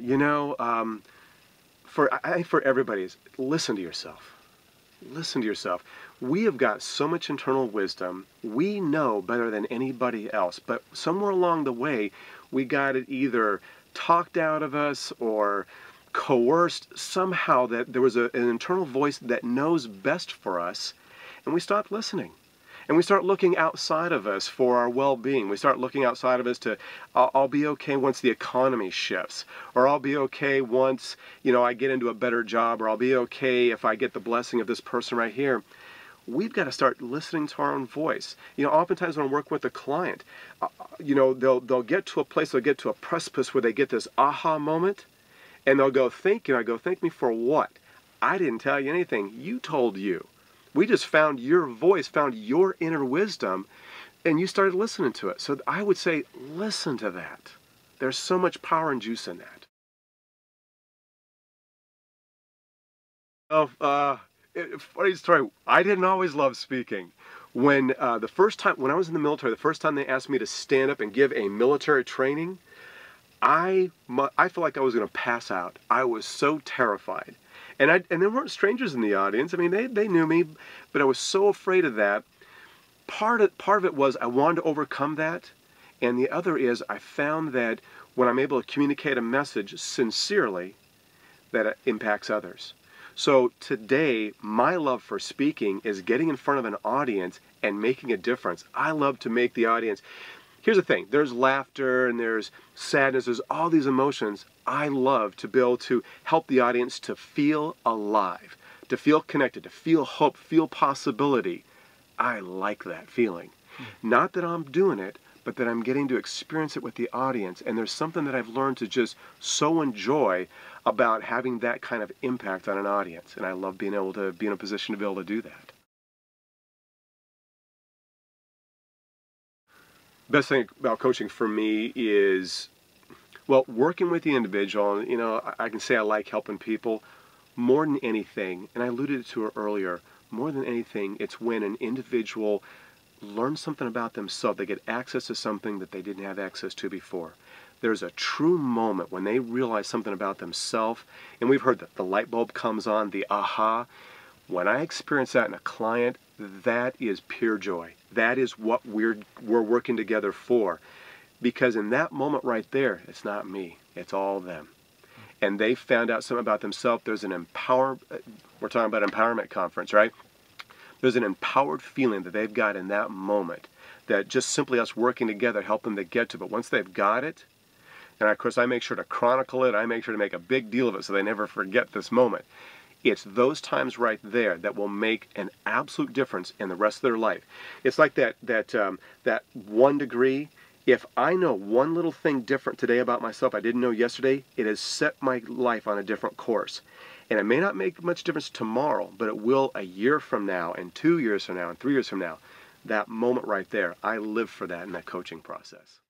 You know, I think for everybody is listen to yourself. Listen to yourself. We have got so much internal wisdom. We know better than anybody else. But somewhere along the way, we got it either talked out of us or coerced somehow that there was an internal voice that knows best for us, and we stopped listening. And we start looking outside of us for our well-being. We start looking outside of us to, I'll be okay once the economy shifts, or I'll be okay once, I get into a better job, or I'll be okay if I get the blessing of this person right here. We've got to start listening to our own voice. Oftentimes when I work with a client, they'll get to a place, they'll get to a precipice where they get this aha moment, and they'll go, thank you. I go, thank me for what? I didn't tell you anything. You told you. We just found your voice, found your inner wisdom, and you started listening to it. So I would say, listen to that. There's so much power and juice in that. Funny story. I didn't always love speaking. When the first time, when I was in the military, the first time they asked me to stand up and give a military training, I felt like I was going to pass out. I was so terrified. And there weren't strangers in the audience. I mean, they knew me, but I was so afraid of that. Part of it was I wanted to overcome that, and the other is I found that when I'm able to communicate a message sincerely, that it impacts others. So today, my love for speaking is getting in front of an audience and making a difference. I love to make the audience. Here's the thing, there's laughter and there's sadness, there's all these emotions. I love to be able to help the audience to feel alive, to feel connected, to feel hope, feel possibility. I like that feeling. Not that I'm doing it, but that I'm getting to experience it with the audience. And there's something that I've learned to just so enjoy about having that kind of impact on an audience. And I love being able to be in a position to be able to do that. Best thing about coaching for me is, well, working with the individual. I can say I like helping people more than anything, and I alluded to it earlier, more than anything, it's when an individual learns something about themselves. They get access to something that they didn't have access to before. There's a true moment when they realize something about themselves, and we've heard that the light bulb comes on, the aha. When I experience that in a client, that is pure joy. That is what we're working together for. Because in that moment right there, it's not me, it's all them. And they found out something about themselves. There's an we're talking about empowerment conference, right? There's an empowered feeling that they've got in that moment that just simply us working together help them to get to. But once they've got it, and of course I make sure to chronicle it, I make sure to make a big deal of it so they never forget this moment. It's those times right there that will make an absolute difference in the rest of their life. It's like that 1 degree. If I know one little thing different today about myself I didn't know yesterday, it has set my life on a different course. And it may not make much difference tomorrow, but it will a year from now, and 2 years from now, and 3 years from now. That moment right there, I live for that in that coaching process.